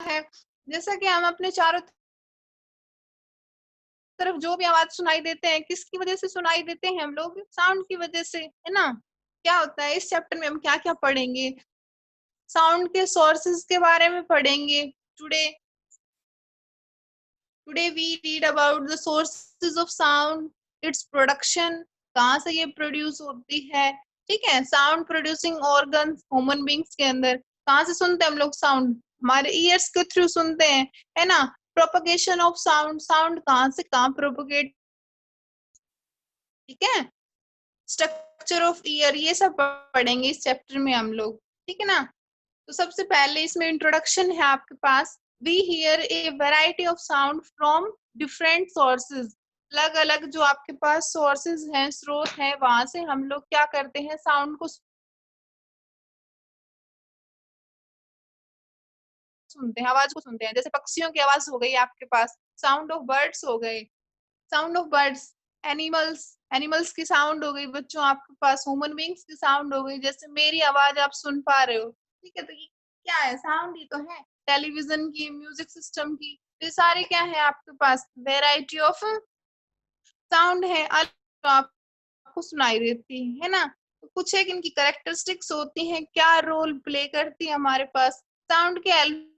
है, जैसा कि हम अपने चारों तरफ जो भी आवाज सुनाई देते हैं, किसकी वजह से सुनाई देते हैं हम लोग? साउंड की वजह से, है ना? क्या होता है इस चैप्टर में हम क्या क्या पढ़ेंगे? साउंड के सोर्सेज के बारे में पढ़ेंगे। Today today we read about the sources of sound, its production, कहाँ से ये प्रोड्यूस होती है, ठीक है? Sound producing organs human beings के अंदर, कहाँ से सुनते हैं हम लोग साउंड? हमारे ईयर्स के थ्रू सुनते हैं, है ना? प्रोपगेशन ऑफ साउंड, साउंड कहाँ से कहाँ प्रोपगेट, ठीक है? स्ट्रक्चर ऑफ ईयर, ये सब पढ़ेंगे इस चैप्टर में हम लोग, ठीक है ना? तो सबसे पहले इसमें इंट्रोडक्शन है आपके पास। We hear a variety of sound from different sources, अलग अलग जो आपके पास सोर्सेज हैं, स्रोत हैं, वहां से हम लोग क्या करते हैं, साउंड को सुनते हैं, आवाज को सुनते हैं। जैसे पक्षियों की आवाज हो गई आपके पास, साउंड ऑफ बर्ड्स हो गए, sound of birds. Animals, animals की साउंड हो गई बच्चों आपके पास। ह्यूमन बींग्स की साउंड हो गई, जैसे मेरी आवाज आप सुन पा रहे हो, ठीक है? तो ये क्या है? साउंड ही तो है। टेलीविजन की, म्यूजिक सिस्टम की, ये सारे क्या है आपके पास? वेराइटी ऑफ साउंड है, आपको सुनाई देती है ना? तो कुछ एक इनकी कैरेक्टरिस्टिक्स होती हैं, क्या रोल प्ले करती है हमारे पास। साउंड के हेल्प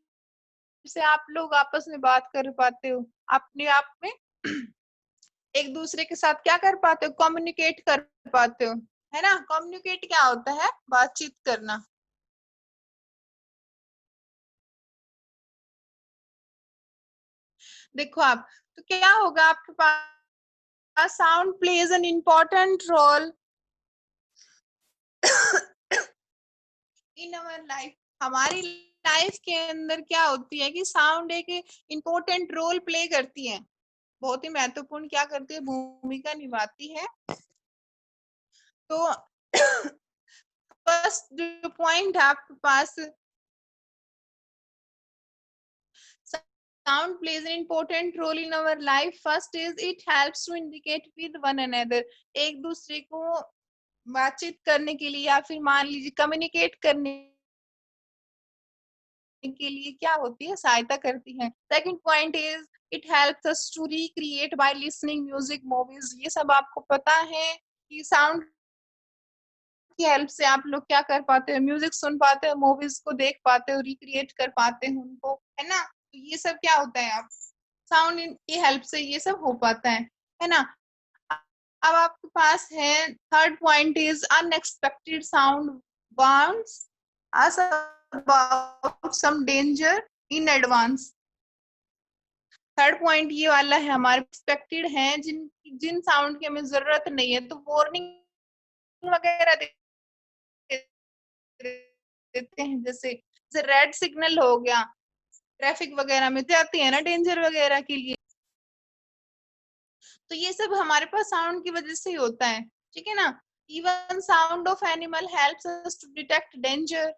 से आप लोग आपस में बात कर पाते हो, अपने आप में एक दूसरे के साथ क्या कर पाते हो, कम्युनिकेट कर पाते हो, है ना? कम्युनिकेट क्या होता है? बातचीत करना। देखो आप, तो क्या होगा आपके पास, sound plays an important role in our life. हमारी लाइफ के अंदर क्या होती है कि साउंड एक इम्पोर्टेंट रोल प्ले करती है, बहुत ही महत्वपूर्ण क्या करती है, भूमिका निभाती है। तो फर्स्ट जो पॉइंट है आपके पास, sound plays an important role in our life. First is it helps to indicate with one another, एक दूसरे को बातचीत करने के लिए, या फिर मान लीजिए कम्युनिकेट करने के लिए क्या होती है, सहायता करती है। Second point is it helps us to recreate by listening music, movies. ये सब आपको पता है कि साउंड की हेल्प से आप लोग क्या कर पाते हो, म्यूजिक सुन पाते हो, मूवीज को देख पाते हो, रिक्रिएट कर पाते हो उनको, है ना? तो ये सब क्या होता है, आप साउंड की हेल्प से ये सब हो पाता है ना? अब आपके पास है third point is unexpected sound warns us about some danger in advance. Third point ये वाला है, हमारे एक्सपेक्टेड है, जिन जिन साउंड की हमें जरूरत नहीं है, तो वार्निंग वगैरह देते हैं। जैसे जैसे रेड सिग्नल हो गया, ट्रैफिक वगैरह में जाती है ना, डेंजर वगैरह के लिए। तो ये सब हमारे पास साउंड की वजह से ही होता है, ठीक है ना? Even sound of animal helps us to detect danger.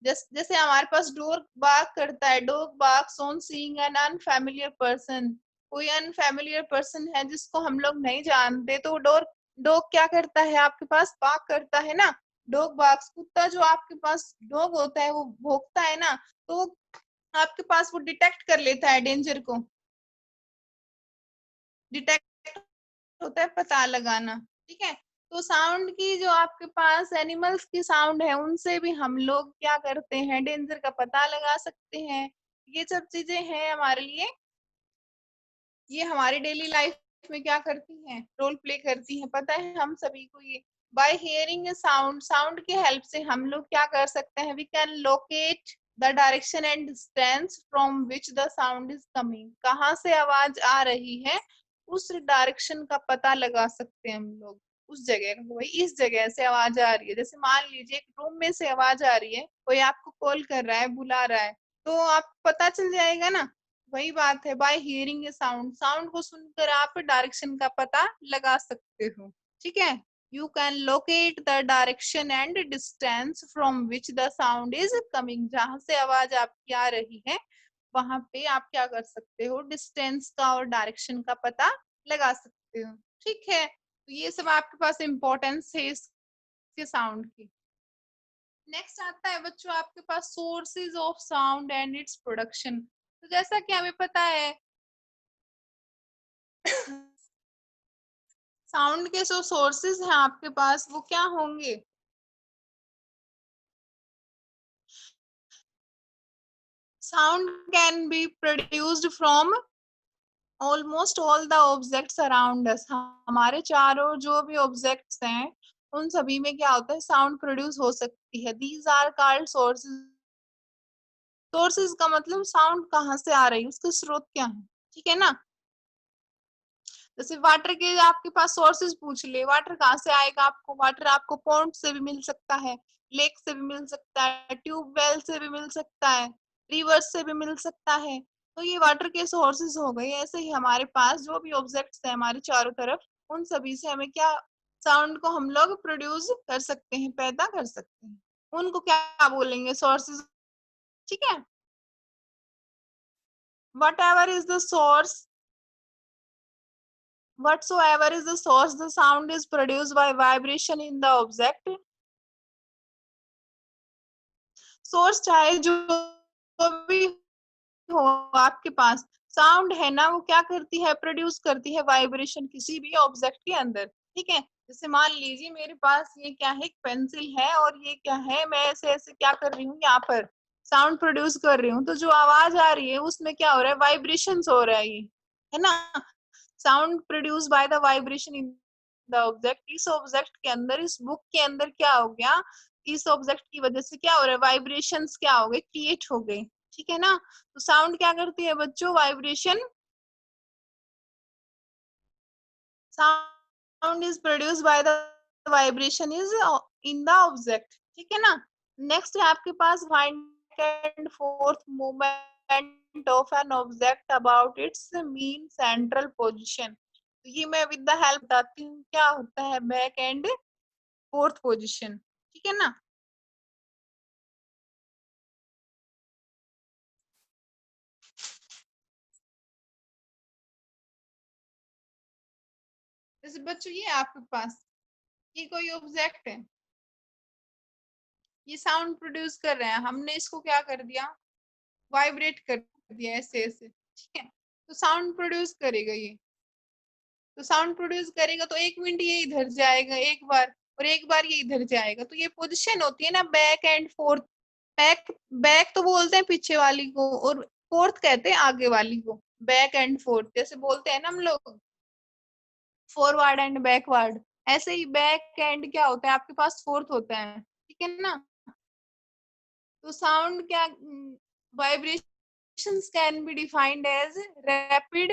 जैसे हमारे पास डॉग बार्क करता है, dog barks on seeing an unfamiliar person. कोई अनफैमिलियर पर्सन है जिसको हम लोग नहीं जानते, तो डॉग डॉग क्या करता है आपके पास, बार्क करता है ना। डॉग बार्क्स, कुत्ता जो आपके पास डॉग होता है वो भौंकता है ना, तो आपके पास वो डिटेक्ट कर लेता है डेंजर को। डिटेक्ट होता है पता लगाना, ठीक है? तो साउंड की जो आपके पास एनिमल्स की साउंड है, उनसे भी हम लोग क्या करते हैं, डेंजर का पता लगा सकते हैं। ये सब चीजें हैं हमारे लिए, ये हमारी डेली लाइफ में क्या करती हैं, रोल प्ले करती हैं, पता है हम सभी को ये। बाय हियरिंग साउंड, साउंड की हेल्प से हम लोग क्या कर सकते हैं, we can locate the direction and distance from which the sound is coming. कहाँ से आवाज आ रही है, उस डायरेक्शन का पता लगा सकते हैं हम लोग, उस जगह का, भाई इस जगह से आवाज आ रही है। जैसे मान लीजिए एक रूम में से आवाज आ रही है, कोई आपको कॉल कर रहा है, बुला रहा है, तो आपको पता चल जाएगा ना। वही बात है, बाय हियरिंग ए साउंड, साउंड को सुनकर आप डायरेक्शन का पता लगा सकते हो, ठीक है? You can locate the direction and distance from which the sound is coming. जहां से आवाज आपकी आ रही है, वहां पे आप क्या कर सकते हो, डिस्टेंस का और डायरेक्शन का पता लगा सकते हो, ठीक है? तो ये सब आपके पास इंपॉर्टेंस है इसके साउंड की। नेक्स्ट आता है बच्चों आपके पास sources of sound and its production. तो जैसा कि हमें पता है साउंड के जो सोर्सेज हैं आपके पास वो क्या होंगे? Sound can be produced from almost all the objects around us. हमारे चारों जो भी ऑब्जेक्ट्स हैं उन सभी में क्या होता है, साउंड प्रोड्यूस हो सकती है। These are called sources. Sources का मतलब साउंड कहाँ से आ रही है, उसके स्रोत क्या है, ठीक है ना। जैसे वाटर के आपके पास सोर्सेज पूछ ले, वाटर कहाँ से आएगा आपको? वाटर आपको पॉन्ड से भी मिल सकता है, लेक से भी मिल सकता है, ट्यूबवेल से भी मिल सकता है, रिवर्स से भी मिल सकता है। तो ये वाटर के सोर्सेज हो गए। ऐसे ही हमारे पास जो भी ऑब्जेक्ट्स है हमारे चारों तरफ, उन सभी से हमें क्या, साउंड को हम लोग प्रोड्यूस कर सकते हैं, पैदा कर सकते हैं। उनको क्या बोलेंगे, सोर्सेज, ठीक है। What ever is the source, whatsoever is the source, the sound is produced by vibration in the object। Source चाहे जो भी हो आपके पास, साउंड है ना, वो क्या करती है, प्रोड्यूस करती है वाइब्रेशन किसी भी ऑब्जेक्ट के अंदर, ठीक है। जैसे मान लीजिए मेरे पास ये क्या है, एक पेंसिल है, और ये क्या है, मैं ऐसे ऐसे क्या कर रही हूँ, यहाँ पर साउंड प्रोड्यूस कर रही हूँ। तो जो आवाज आ रही है उसमें क्या हो रहा है, वाइब्रेशन हो रहा है, ये है ना। Sound produce by the vibration in the object. इस ऑब्जेक्ट के अंदर, इस बुक के अंदर क्या हो गया, इस ऑब्जेक्ट की वजह से क्या हो रहा है, वाइब्रेशंस क्या हो गए, क्रिएट हो गए, ठीक है ना। तो साउंड क्या करती है बच्चों, vibration. Sound is produced by the vibration is in the object, ठीक है ना। नेक्स्ट है आपके पास find and forth movement of an object about its mean central position. तो ये मैं विद द हेल्प बताती हूँ क्या होता है बैक एंड फोर्थ पोजीशन, ठीक है ना। जैसे बच्चों ये आपके पास ये कोई ऑब्जेक्ट है, ये साउंड प्रोड्यूस कर रहे हैं, हमने इसको क्या कर दिया, वाइब्रेट कर दिया ऐसे ऐसे, ठीक है। तो साउंड प्रोड्यूस करेगा ये। तो साउंड प्रोड्यूस करेगा तो 1 मिनट ये इधर जाएगा एक बार, और एक बार ये इधर जाएगा। तो ये पोजीशन होती है ना back and fourth. Back, back तो बोलते हैं पीछे वाली को, और फोर्थ कहते हैं आगे वाली को। बैक एंड फोर्थ जैसे बोलते हैं ना हम लोग, फॉरवर्ड एंड बैकवर्ड। ऐसे ही बैक एंड क्या होता है आपके पास, फोर्थ होता है, ठीक है ना। तो साउंड क्या, vibrations can be defined as rapid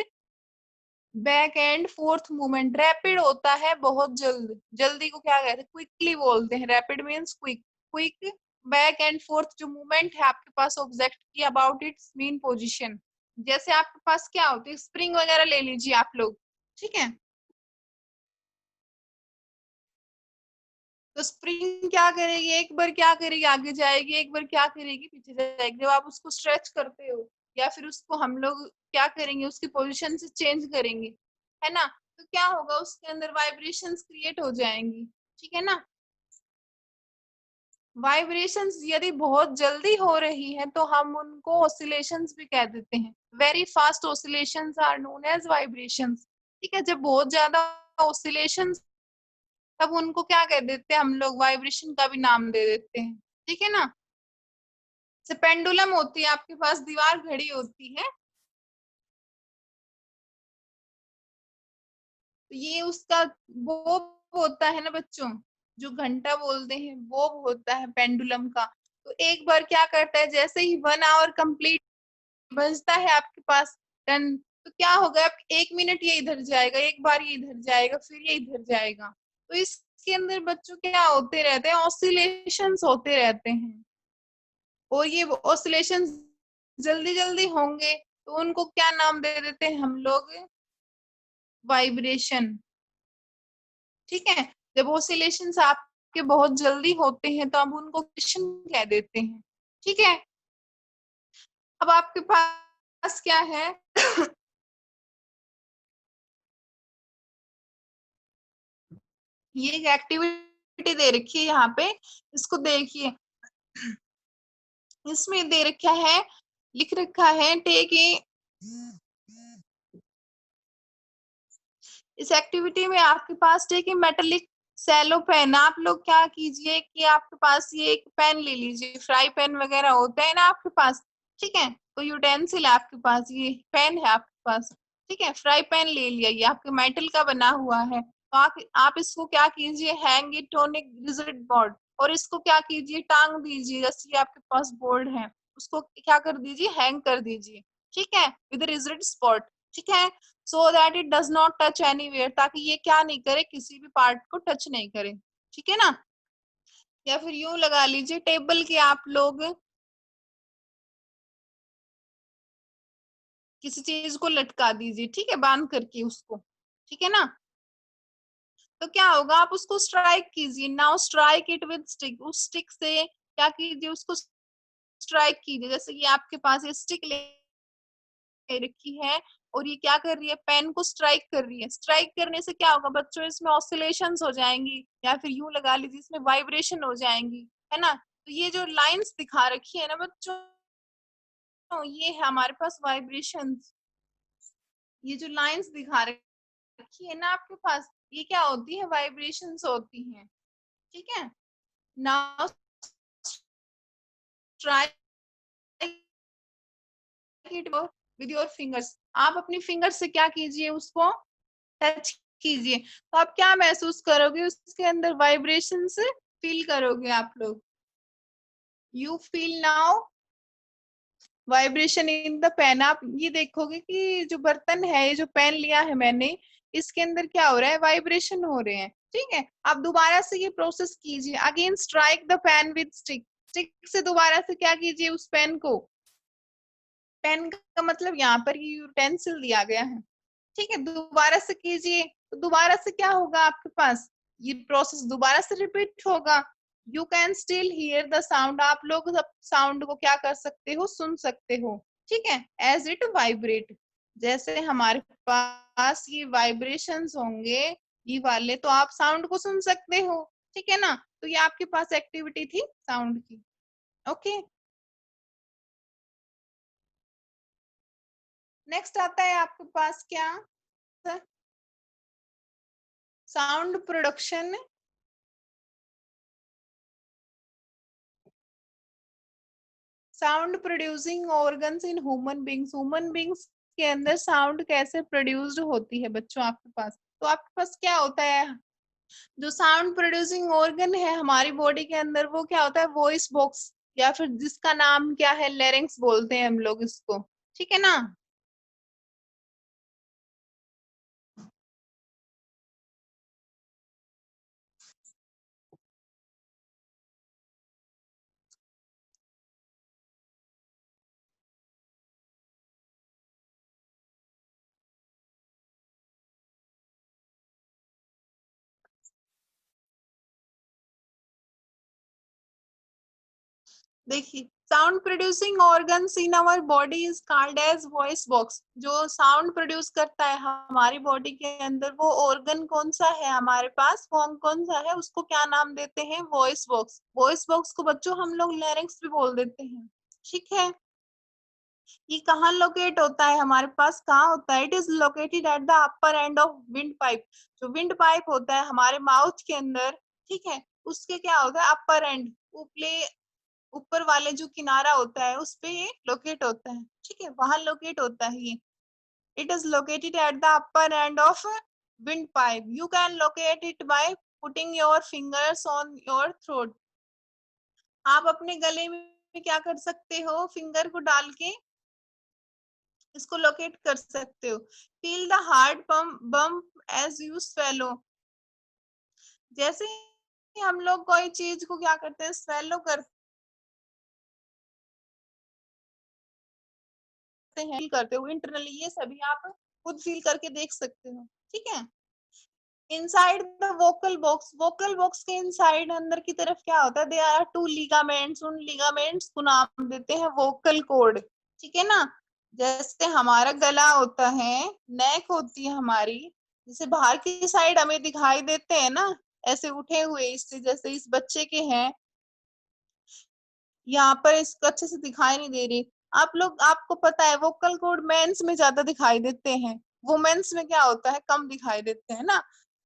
back and forth movement. Rapid होता है बहुत जल्द, जल्दी को क्या कहते हैं, क्विकली बोलते हैं। Rapid means quick, quick. Back and fourth जो मूवमेंट है आपके पास ऑब्जेक्ट की अबाउट इट्स मीन पोजीशन। जैसे आपके पास क्या होती है, स्प्रिंग वगैरह ले लीजिए आप लोग, ठीक है। तो स्प्रिंग क्या करेगी, एक बार क्या करेगी, आगे जाएगी, एक बार क्या करेगी, पीछे जाएगी। जब आप उसको स्ट्रेच करते हो या फिर उसको हम लोग क्या करेंगे, उसकी पोजीशन से चेंज करेंगे, है ना। तो क्या होगा, उसके अंदर वाइब्रेशंस क्रिएट हो जाएंगी, ठीक है ना। वाइब्रेशंस यदि बहुत जल्दी हो रही है तो हम उनको ऑसिलेशंस भी कह देते हैं। Very fast oscillations are known as vibrations, ठीक है। जब बहुत ज्यादा ऑसिलेशंस, तब उनको क्या कह देते हैं हम लोग, वाइब्रेशन का भी नाम दे देते हैं, ठीक है ना। जैसे पेंडुलम होती है आपके पास, दीवार घड़ी होती है, तो ये उसका बोब होता है ना बच्चों, जो घंटा बोलते हैं बोब होता है पेंडुलम का। तो एक बार क्या करता है, जैसे ही 1 आवर कंप्लीट बजता है आपके पास, टन, तो क्या होगा, 1 मिनट ये इधर जाएगा, एक बार ये इधर जाएगा, फिर ये इधर जाएगा। तो इसके अंदर बच्चों क्या होते रहते हैं, ऑसिलेशंस होते रहते हैं। और ये ऑसिलेशन जल्दी जल्दी होंगे तो उनको क्या नाम दे देते हैं हम लोग, वाइब्रेशन, ठीक है। जब ऑसिलेशंस आपके बहुत जल्दी होते हैं तो हम उनको वाइब्रेशन कह देते हैं, ठीक है। अब आपके पास क्या है, ये एक एक्टिविटी दे रखी है यहाँ पे, इसको देखिए। इसमें दे रखा है, लिख रखा है टेक ए, इस एक्टिविटी में आपके पास take a metallic cello pen. आप लोग क्या कीजिए कि आपके पास ये एक पेन ले लीजिए, फ्राई पेन वगैरह होता है ना आपके पास, ठीक है, तो यूटेंसिल है आपके पास, ये पेन है आपके पास, ठीक है, फ्राई पैन ले लिया, ये आपके मेटल का बना हुआ है, तो आप इसको क्या कीजिए, hang it on a rigid board, और इसको क्या कीजिए, टांग दीजिए, जैसे ये आपके पास बोर्ड है, उसको क्या कर दीजिए, हैंग कर दीजिए, ठीक है, विद रिजिड स्पॉट, ठीक है, so that it does not touch anywhere, ताकि ये क्या नहीं करे, किसी भी पार्ट को टच नहीं करे, ठीक है ना। या फिर यूं लगा लीजिए, टेबल के आप लोग किसी चीज को लटका दीजिए, ठीक है, बांध करके उसको, ठीक है ना, तो क्या होगा, आप उसको स्ट्राइक कीजिए, now strike it with stick, उस स्टिक से क्या कीजिए, उसको स्ट्राइक कीजिए, जैसे कि आपके पास ये स्टिक ले रखी है और ये क्या कर रही है, पेन को स्ट्राइक कर रही है, स्ट्राइक करने से क्या होगा बच्चों, इसमें ऑसिलेशंस हो जाएंगी, या फिर यूं लगा लीजिए इसमें वाइब्रेशन हो जाएंगी, है ना, तो ये जो लाइंस दिखा रखी है ना बच्चों, ये है हमारे पास वाइब्रेशंस, ये जो लाइंस दिखा रखी है ना आपके पास, ये क्या होती है, वाइब्रेशंस होती हैं, ठीक है, now try it with your fingers, आप अपनी फिंगर से क्या कीजिए, उसको टच कीजिए, तो आप क्या महसूस करोगे, उसके अंदर वाइब्रेशंस फील करोगे आप लोग, you feel now vibration in the pen, आप ये देखोगे कि जो बर्तन है, ये जो पेन लिया है मैंने, इसके अंदर क्या हो रहा है, वाइब्रेशन हो रहे हैं, ठीक है, आप दोबारा से ये प्रोसेस कीजिए, again strike the pen with stick, stick से दोबारा से क्या कीजिए, उस पेन को, पेन का मतलब यहाँ पर ये यूटेंसिल दिया गया है, ठीक है, दोबारा से कीजिए, तो दोबारा से क्या होगा आपके पास, ये प्रोसेस दोबारा से रिपीट होगा, you can still here the sound, आप लोग साउंड को क्या कर सकते हो, सुन सकते हो, ठीक है, एज इट वाइब्रेट, जैसे हमारे पास ये वाइब्रेशंस होंगे, ये वाले, तो आप साउंड को सुन सकते हो, ठीक है ना, तो ये आपके पास एक्टिविटी थी साउंड की, ओके। नेक्स्ट आता है आपके पास क्या, sound production, sound producing organs in human beings, human beings के अंदर साउंड कैसे प्रोड्यूस्ड होती है बच्चों आपके पास, तो आपके पास क्या होता है, जो साउंड प्रोड्यूसिंग ऑर्गन है हमारी बॉडी के अंदर, वो क्या होता है, वॉइस बॉक्स, या फिर जिसका नाम क्या है, लेरिंग्स बोलते हैं हम लोग इसको, ठीक है ना। देखिए, sound producing organs in our body is called as voice box, जो साउंड प्रोड्यूस करता है हमारी बॉडी के अंदर, वो ऑर्गन कौन सा है हमारे पास, फॉर्म कौन सा है, उसको क्या नाम देते हैं, वॉइस बॉक्स, वॉइस बॉक्स को बच्चों हम लोग लैरिंक्स भी बोल देते हैं, ठीक है, ये कहाँ लोकेट होता है हमारे पास, कहाँ होता है, it is located at the upper end of wind pipe, जो विंड पाइप होता है हमारे माउथ के अंदर, ठीक है, उसके क्या होता है, अपर एंड, ऊपले ऊपर वाले जो किनारा होता है उस पे ये लोकेट होता है, ठीक है, वहां लोकेट होता है ये, it is located at the upper end of wind pipe, you can locate it by putting your fingers on your throat, आप अपने गले में क्या कर सकते हो, फिंगर को डाल के इसको लोकेट कर सकते हो, feel the heart bump as you swallow, जैसे हम लोग कोई चीज को क्या करते हैं, स्वेलो करते हैं, फील करते हो इंटरनली, ये सभी आप खुद फील करके देख सकते हो, ठीक है, inside the vocal box, vocal box के इनसाइड अंदर की तरफ क्या होता है, दे आर टू लिगामेंट्स, उन लिगामेंट्स को नाम देते हैं वोकल कॉर्ड, ठीक है ना, जैसे हमारा गला होता है, नेक होती है हमारी, जैसे बाहर की साइड हमें दिखाई देते हैं ना, ऐसे उठे हुए, इससे जैसे इस बच्चे के हैं, यहाँ पर इसको अच्छे से दिखाई नहीं दे रही। आप लोग, आपको पता है वोकल कॉर्ड मेंस में ज्यादा दिखाई देते हैं, वुमेन्स में क्या होता है, कम दिखाई देते हैं ना।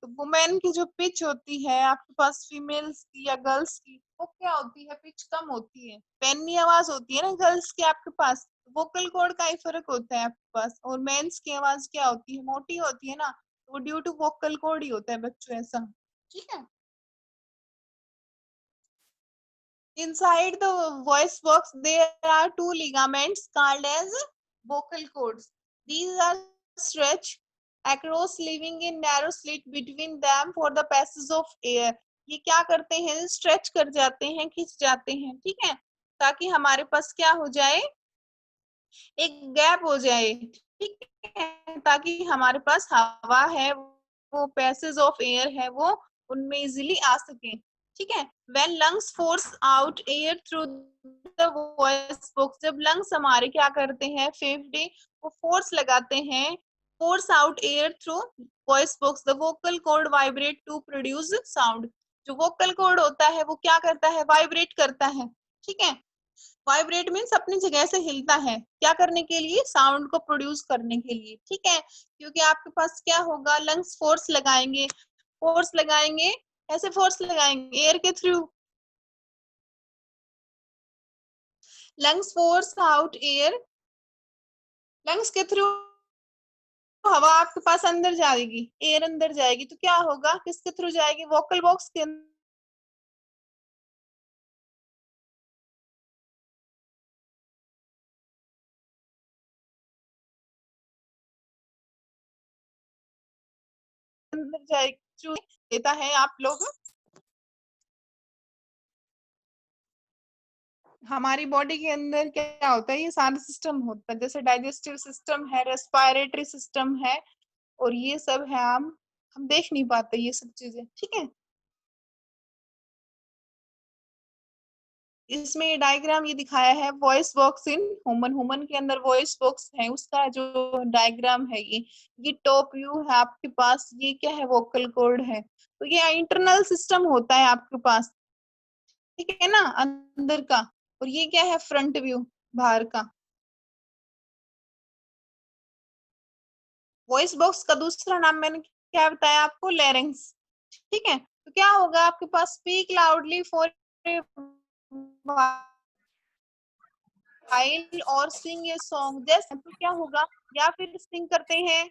तो वुमेन की जो पिच होती है आपके पास, फीमेल्स की या गर्ल्स की, वो क्या होती है, पिच कम होती है, पैनी आवाज होती है ना गर्ल्स की आपके पास। वोकल कॉर्ड का ही फर्क होता है आपके पास। और मेंस की आवाज क्या होती है, मोटी होती है ना, वो ड्यू टू वोकल कॉर्ड ही होता है बच्चों, ऐसा। ठीक है। Inside the voice box, there are two ligaments called as vocal cords. These are stretched across, leaving a narrow slit between them for the passage of air. ये क्या करते हैं, स्ट्रेच कर जाते हैं, खिंच जाते हैं, ठीक है, ताकि हमारे पास क्या हो जाए, एक गैप हो जाए, ठीक है, ताकि हमारे पास हवा है, वो पैसेज ऑफ एयर है, वो उनमें इजीली आ सके। ठीक है। When lungs force out air through the voice box, जब लंग्स हमारे क्या करते हैं, फेफड़े, वो फोर्स लगाते हैं, force out air through voice box, the vocal cord vibrate to produce sound. जो वोकल कॉर्ड होता है वो क्या करता है, वाइब्रेट करता है। ठीक है। वाइब्रेट मीन्स अपनी जगह से हिलता है, क्या करने के लिए, साउंड को प्रोड्यूस करने के लिए। ठीक है। क्योंकि आपके पास क्या होगा, लंग्स फोर्स लगाएंगे, फोर्स लगाएंगे, ऐसे फोर्स लगाएंगे एयर के through, lungs force out air, lungs के थ्रू हवा आपके पास अंदर जाएगी, एयर अंदर जाएगी, तो क्या होगा, किसके थ्रू जाएगी, वोकल बॉक्स के अंदर जाएगी, थ्रू देता है आप लोग। हमारी बॉडी के अंदर क्या होता है, ये सारा सिस्टम होता है, जैसे डाइजेस्टिव सिस्टम है, रेस्पिरेटरी सिस्टम है, और ये सब है, हम देख नहीं पाते ये सब चीजें। ठीक है। इसमें ये डायग्राम ये दिखाया है, voice box in human, human के अंदर वॉइस बॉक्स है, उसका जो डायग्राम है ये टॉप व्यू है आपके पास, ये क्या है, वोकल कॉर्ड है, तो ये इंटरनल सिस्टम होता है आपके पास, ठीक है ना, अंदर का। और ये क्या है, फ्रंट व्यू, बाहर का। वॉइस बॉक्स का दूसरा नाम मैंने क्या बताया आपको, लैरिंग्स। ठीक है। तो क्या होगा आपके पास, स्पीक लाउडली फॉर वाइल और सिंग ए सॉन्ग, जैसे तो क्या होगा, या फिर सिंग करते हैं,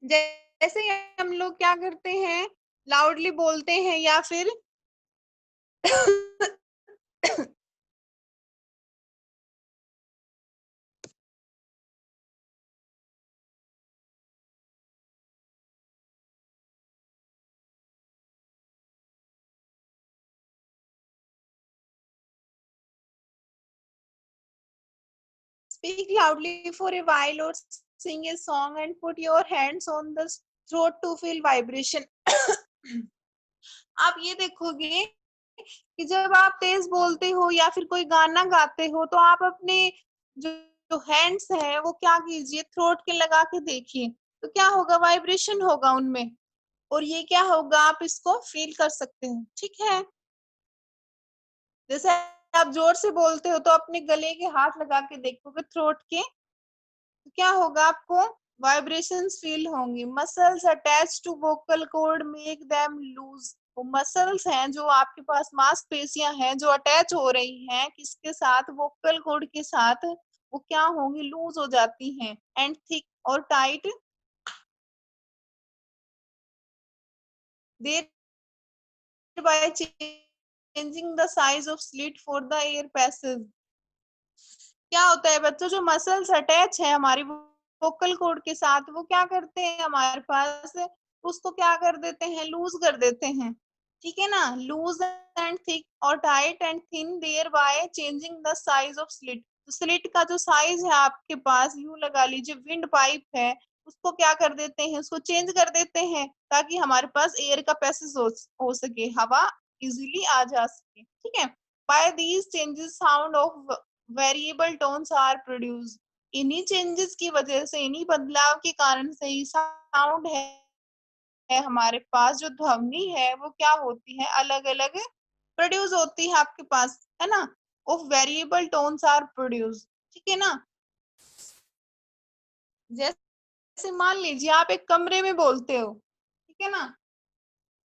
जैसे हम लोग क्या करते हैं, लाउडली बोलते हैं, या फिर speak loudly for a while or sing a song and put your hands on the throat to feel vibration। आप ये देखोगे कि जब आप तेज बोलते हो या फिर कोई गाना गाते हो, तो आप अपने जो जो हैंड्स है वो क्या कीजिए, थ्रोट के लगा के देखिए, तो क्या होगा, वाइब्रेशन होगा उनमें, और ये क्या होगा, आप इसको फील कर सकते हो। ठीक है। जैसे आप जोर से बोलते हो तो अपने गले के हाथ लगा के देखोगे थ्रोट के, तो क्या होगा, आपको वाइब्रेशंस फील होंगी। Muscles attach to vocal cord make them loose, वो मसल्स हैं जो आपके पास, मांसपेशियां हैं जो अटैच हो रही हैं किसके साथ, वोकल कॉर्ड के साथ, वो क्या होंगी, लूज हो जाती हैं, एंड थिक और tight, there by changing the size of slit for the air passage. क्या होता है बच्चों, जो मसल्स अटैच है हमारी वोकल कॉर्ड के साथ, वो क्या करते हैं हमारे पास, उसको क्या कर देते हैं, लूज कर देते हैं। ठीक है ना, लूज एंड थिक और tight and thin thereby changing the size of slit. तो स्लिट का जो साइज है आपके पास, यूं लगा लीजिए विंड पाइप है, उसको क्या कर देते हैं, उसको चेंज कर देते हैं, ताकि हमारे पास एयर का पैसेज हो सके, हवा इजीली आ जा सके। ठीक है। By these changes sound of variable tones are produced. इन्हीं चेंजेस की वजह से, इन्हीं बदलाव के कारण से ही साउंड है हमारे पास, जो ध्वनि है वो क्या होती है, अलग अलग प्रोड्यूस होती है आपके पास, है ना। Of variable tones are produce, ठीक है ना। जैसे मान लीजिए आप एक कमरे में बोलते हो, ठीक है ना,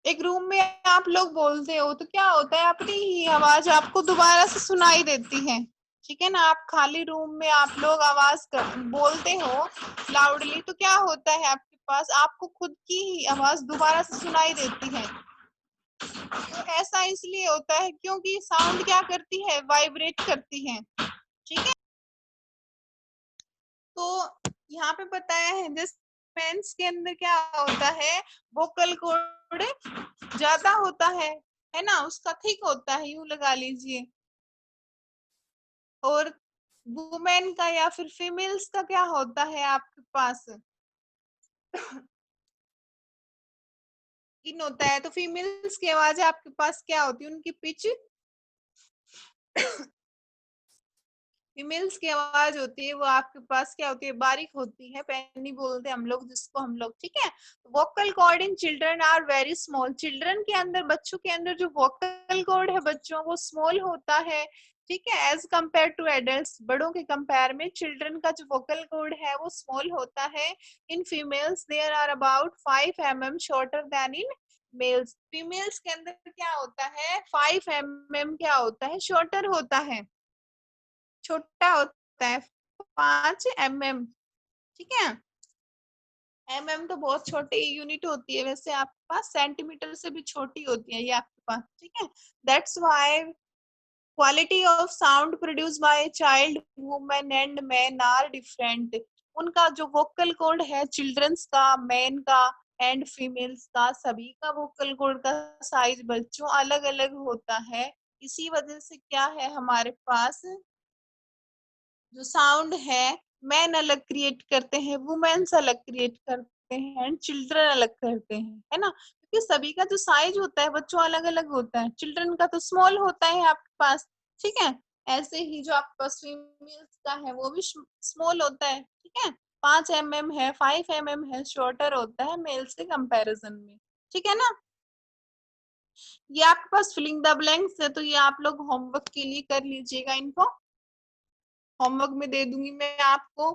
एक रूम में आप लोग बोलते हो, तो क्या होता है, अपनी ही आवाज आपको दोबारा से सुनाई देती है, ठीक है ना। आप खाली रूम में आप लोग बोलते हो लाउडली, तो क्या होता है आपके पास, आपको खुद की ही आवाज दोबारा से सुनाई देती है। तो ऐसा इसलिए होता है क्योंकि साउंड क्या करती है, वाइब्रेट करती है, ठीक है। तो यहाँ पे बताया है जैसे मेंस के अंदर क्या होता है, वोकल कॉर्ड ज्यादा होता है ना, उसका थिक होता है, यूं लगा लीजिए। और वुमेन का या फिर फीमेल्स का क्या होता है आपके पास, इन होता है। तो फीमेल्स की आवाज आपके पास क्या होती है, उनकी पिच, फीमेल्स की आवाज होती है वो आपके पास क्या होती है, बारीक होती है, पैनी बोलते हैं हम लोग जिसको, हम लोग, ठीक है। Vocal cord in children are very small, children के अंदर, बच्चों के अंदर जो वोकल कॉर्ड है बच्चों, वो स्मॉल होता है, ठीक है, एज कम्पेयर टू एडल्ट, बड़ों के कंपेयर में चिल्ड्रन का जो वोकल कॉर्ड है वो स्मॉल होता है। In females there are about 5 mm shorter than in males, females के अंदर क्या होता है, 5 mm क्या होता है, शॉर्टर होता है, छोटा होता है, 5 mm, ठीक है। mm तो बहुत छोटी यूनिट होती है, वैसे आपके पास सेंटीमीटर से भी छोटी होती है ये आपके पास, ठीक है। That's why quality of sound produce by child, women and man are different, उनका जो वोकल कॉर्ड है चिल्ड्रंस का, मैन का एंड फीमेल्स का, सभी का वोकल कॉर्ड का साइज बच्चों अलग अलग होता है। इसी वजह से क्या है हमारे पास, जो साउंड है मैन अलग क्रिएट करते हैं, वुमेन्स अलग क्रिएट करते हैं एंड चिल्ड्रन अलग करते हैं, है ना। क्योंकि सभी का जो साइज होता है बच्चों अलग अलग होता है, चिल्ड्रन का तो स्मॉल होता है आपके पास, ठीक है। ऐसे ही जो आपके पास फीमेल्स का है वो भी स्मॉल होता है, ठीक है। 5 mm है, 5 mm है, शॉर्टर होता है मेल्स के कंपैरिजन में, ठीक है ना। ये आपके पास फिलिंग द ब्लैंक्स है, तो ये आप लोग होमवर्क के लिए कर लीजिएगा इनको, होमवर्क में दे दूंगी मैं आपको।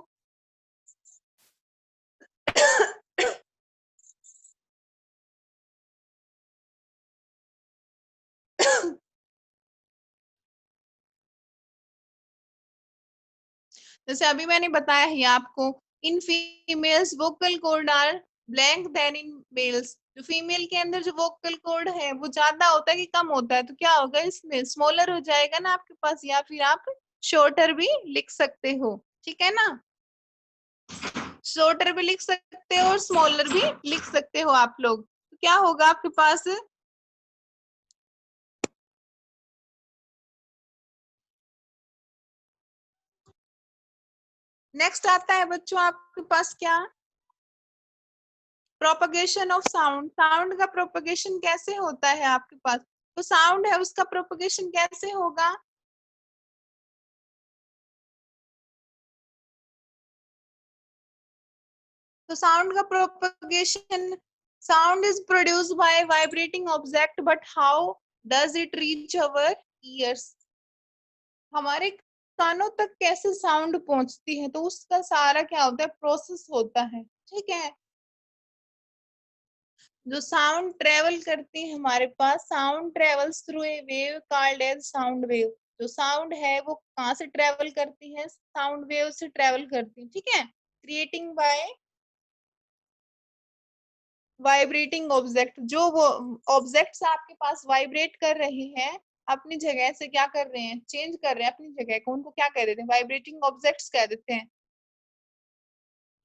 जैसे अभी मैंने बताया है आपको, in females vocal cord are blank than in males, जो फीमेल के अंदर जो वोकल कॉर्ड है वो ज्यादा होता है कि कम होता है, तो क्या होगा इसमें, स्मॉलर हो जाएगा ना आपके पास, या फिर आप शॉर्टर भी लिख सकते हो, ठीक है ना। शॉर्टर भी लिख सकते हो और स्मॉलर भी लिख सकते हो आप लोग, तो क्या होगा आपके पास। नेक्स्ट आता है बच्चों आपके पास क्या, प्रोपगेशन ऑफ साउंड, साउंड का प्रोपगेशन कैसे होता है आपके पास, तो साउंड है उसका प्रोपगेशन कैसे होगा। तो साउंड का propagation, sound is produced by vibrating object, but how does it reach our years, हमारे कानों तक कैसे साउंड पहुंचती है, तो उसका सारा क्या होता है, प्रोसेस होता है, ठीक है। जो साउंड ट्रेवल करती है हमारे पास, sound travels through a wave called as sound wave, जो साउंड है वो कहाँ से ट्रेवल करती है, साउंड वेव से ट्रेवल करती है, ठीक है। क्रिएटिंग बाय वाइब्रेटिंग ऑब्जेक्ट, जो वो ऑब्जेक्ट्स आपके पास वाइब्रेट कर रहे हैं, अपनी जगह से क्या कर रहे हैं, चेंज कर रहे हैं अपनी जगह को, उनको क्या कह देते हैं, वाइब्रेटिंग ऑब्जेक्ट्स कह देते हैं,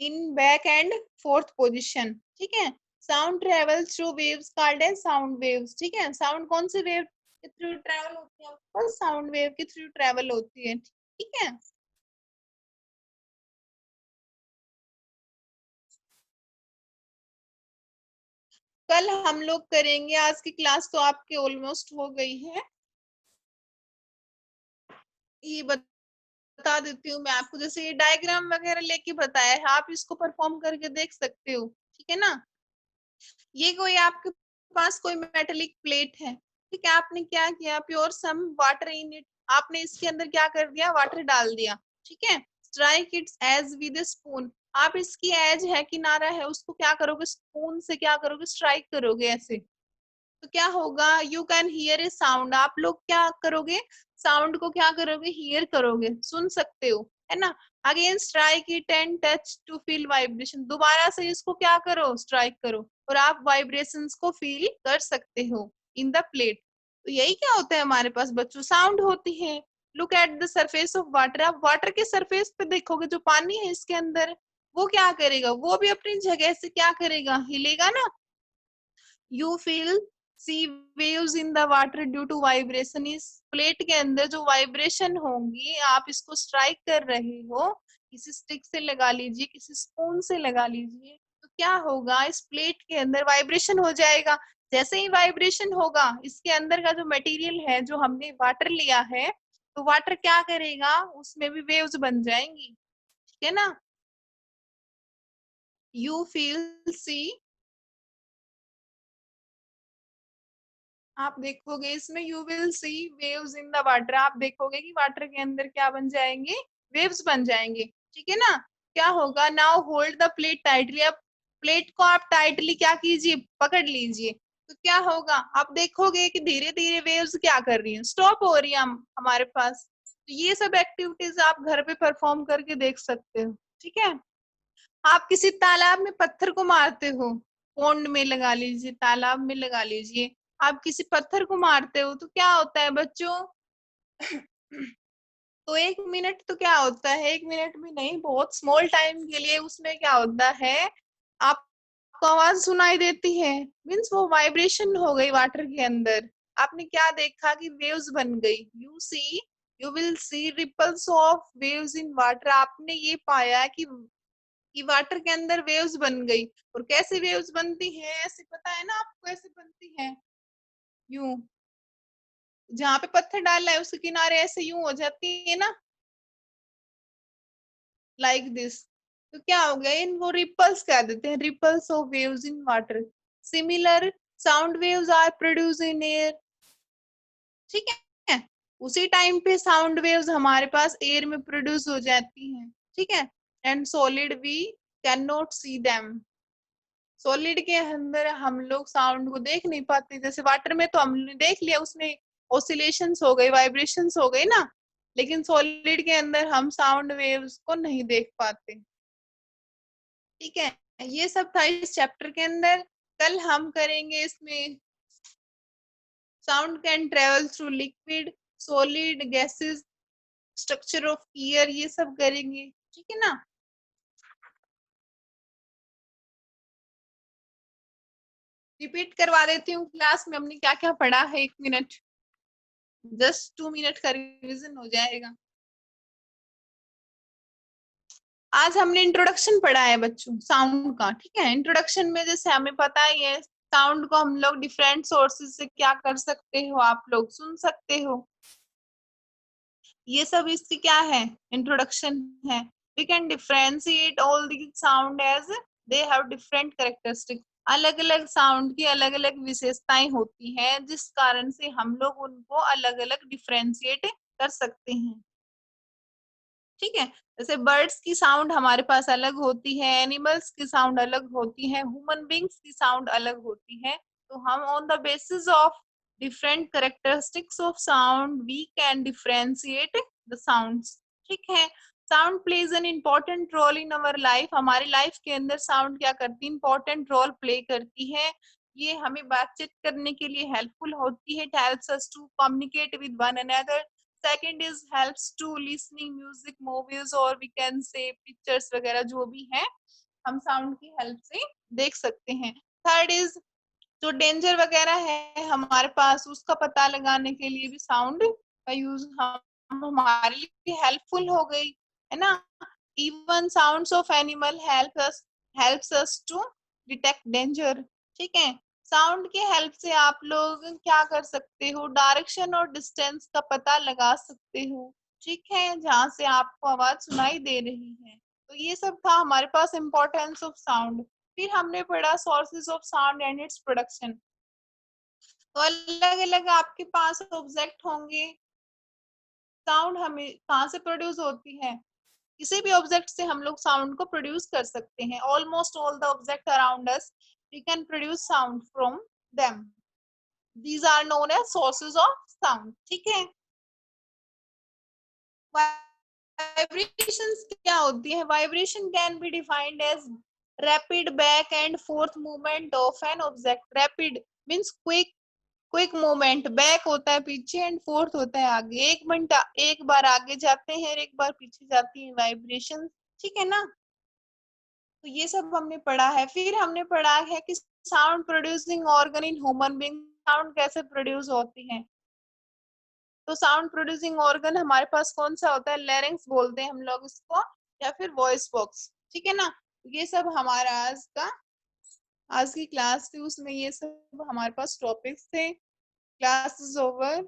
in back and forth position, ठीक है। Sound travel through waves called as sound waves, ठीक है। साउंड कौन से वेव के थ्रू ट्रेवल होती है, बस साउंड वेव के थ्रू ट्रेवल होती है, ठीक है। कल हम लोग करेंगे, आज की क्लास तो आपकी ऑलमोस्ट हो गई है, ये बता देती हूँ मैं आपको, जैसे ये डायग्राम वगैरह लेके बताया है, आप इसको परफॉर्म करके देख सकते हो। ठीक है ना। ये कोई आपके पास कोई मेटेलिक प्लेट है, ठीक है, आपने क्या किया, pour some water in it, आपने इसके अंदर क्या कर दिया, वाटर डाल दिया। ठीक है। Strike its edge with spoon, आप इसकी एज है, किनारा है, उसको क्या करोगे, स्पून से क्या करोगे, स्ट्राइक करोगे ऐसे। तो क्या होगा, you can hear A sound, आप लोग क्या करोगे, साउंड को क्या करोगे, हियर करोगे, सुन सकते हो, है ना। Again strike it and touch to feel vibration, दोबारा से इसको क्या करो, स्ट्राइक करो, और आप वाइब्रेशंस को फील कर सकते हो इन द प्लेट। तो यही क्या होता है हमारे पास बच्चों, साउंड होती है। Look at the surface of water, आप वाटर के सरफेस पे देखोगे, जो पानी है इसके अंदर, वो क्या करेगा, वो भी अपनी जगह से क्या करेगा, हिलेगा ना। You feel see waves in the water due to vibration, इस प्लेट के अंदर जो वाइब्रेशन होंगी, आप इसको स्ट्राइक कर रहे हो, किसी स्टिक से लगा लीजिए, किसी स्पून से लगा लीजिए, तो क्या होगा, इस प्लेट के अंदर वाइब्रेशन हो जाएगा। जैसे ही वाइब्रेशन होगा, इसके अंदर का जो मटेरियल है, जो हमने वाटर लिया है, तो वाटर क्या करेगा, उसमें भी वेव्स बन जाएंगी। ठीक है ना। यू फील सी, आप देखोगे इसमें, you will C waves in the water, आप देखोगे कि वाटर के अंदर क्या बन जाएंगे, वेव्स बन जाएंगे। ठीक है ना। क्या होगा, now hold the plate tightly, अब प्लेट को आप टाइटली क्या कीजिए, पकड़ लीजिए। तो क्या होगा, आप देखोगे कि धीरे धीरे वेव्स क्या कर रही हैं, स्टॉप हो रही है हमारे पास। तो ये सब एक्टिविटीज आप घर पे परफॉर्म करके देख सकते हो। ठीक है। आप किसी तालाब में पत्थर को मारते हो, पोंड में लगा लीजिए, तालाब में लगा लीजिए, आप किसी पत्थर को मारते हो, तो क्या होता है बच्चों, तो 1 मिनट तो क्या होता है, 1 मिनट भी नहीं, बहुत स्मॉल टाइम के लिए उसमें क्या होता है, आपको आवाज सुनाई देती है, मीन्स वो वाइब्रेशन हो गई वाटर के अंदर। आपने क्या देखा कि वेव्स बन गई, you will see ripples of waves in water, आपने ये पाया कि वाटर के अंदर वेव्स बन गई। और कैसे वेव्स बनती है, ऐसे पता है ना आपको, ऐसे बनती है, यूं, जहां पे पत्थर डाला है उसके किनारे ऐसे यूं हो जाती है ना, लाइक दिस। तो क्या हो गया, इनको रिपल्स कह देते हैं, ripples of waves in water. Similar sound waves are produce in air. ठीक है। उसी टाइम पे साउंड वेव्स हमारे पास एयर में प्रोड्यूस हो जाती हैं। ठीक है। And solid we can not see them, solid के अंदर हम लोग साउंड को देख नहीं पाते, जैसे वाटर में तो हमने देख लिया, उसमें ऑसिलेशंस हो गई, वाइब्रेशंस हो गई ना, लेकिन सॉलिड के अंदर हम साउंड वेव्स को नहीं देख पाते। ठीक है। ये सब था इस चैप्टर के अंदर। कल हम करेंगे इसमें sound can travel through liquid, solid, gases, structure of year, ये सब करेंगे। ठीक है ना। रिपीट करवा देती हूँ क्लास में हमने क्या क्या पढ़ा है, 1 मिनट, जस्ट 2 मिनट का रिविजन हो जाएगा। आज हमने इंट्रोडक्शन पढ़ा है बच्चों साउंड का। ठीक है। इंट्रोडक्शन में जैसे हमें पता ही है, साउंड को हम लोग डिफरेंट सोर्सेज से क्या कर सकते हो, आप लोग सुन सकते हो, ये सब इसकी क्या है, इंट्रोडक्शन है। We can differentiate all the sound as they have different characteristic, अलग अलग साउंड की अलग अलग विशेषताएं होती हैं, जिस कारण से हम लोग उनको अलग अलग डिफरेंशिएट कर सकते हैं। ठीक है। जैसे बर्ड्स की साउंड हमारे पास अलग होती है, एनिमल्स की साउंड अलग होती है, ह्यूमन बींग्स की साउंड अलग होती है। तो हम on the basis of different characteristics of sound we can differentiate the sounds. ठीक है। Sound plays an important role in our life, हमारी लाइफ के अंदर साउंड क्या करती है, इम्पोर्टेंट रोल प्ले करती है। ये हमें बातचीत करने के लिए हेल्पफुल होती है, it helps us to communicate with one another. Second is helps to listening music, movies, और वी कैन से पिक्चर्स वगैरह जो भी है, हम साउंड की हेल्प से देख सकते हैं। थर्ड इज, जो डेंजर वगैरह है हमारे पास, उसका पता लगाने के लिए भी साउंड का यूज हम हमारे लिए हेल्पफुल हो गई, है ना। Even sounds of animal helps us to detect danger. ठीक है। साउंड के हेल्प से आप लोग क्या कर सकते हो, डायरेक्शन और डिस्टेंस का पता लगा सकते हो। ठीक है, जहाँ से आपको आवाज सुनाई दे रही है। तो ये सब था हमारे पास इम्पोर्टेंस ऑफ साउंड। फिर हमने पढ़ा sources of sound and its production. तो अलग अलग आपके पास ऑब्जेक्ट होंगे। साउंड हमें कहाँ से प्रोड्यूस होती है? किसी भी ऑब्जेक्ट से हम लोग साउंड को प्रोड्यूस कर सकते हैं। Almost all the object around us we can produce sound from them. These are known as sources of sound. ठीक है। वाइब्रेशंस क्या होती है? Vibration can be defined as rapid back and forth movement of an object. Rapid means quick, quick movement. Back होता है पीछे and fourth होता है आगे। एक मिनट एक बार आगे जाते हैं और एक बार पीछे जाती है वाइब्रेशन। ठीक है ना? तो ये सब हमने पढ़ा है। फिर हमने पढ़ा है कि sound producing organ in human being, sound कैसे प्रोड्यूस होती है। तो साउंड प्रोड्यूसिंग ऑर्गन हमारे पास कौन सा होता है? लैरिंक्स बोलते हैं हम लोग इसको, या फिर वॉइस बॉक्स। ठीक है ना? ये सब हमारा आज की क्लास थी, उसमें ये सब हमारे पास टॉपिक्स थे। Class is over.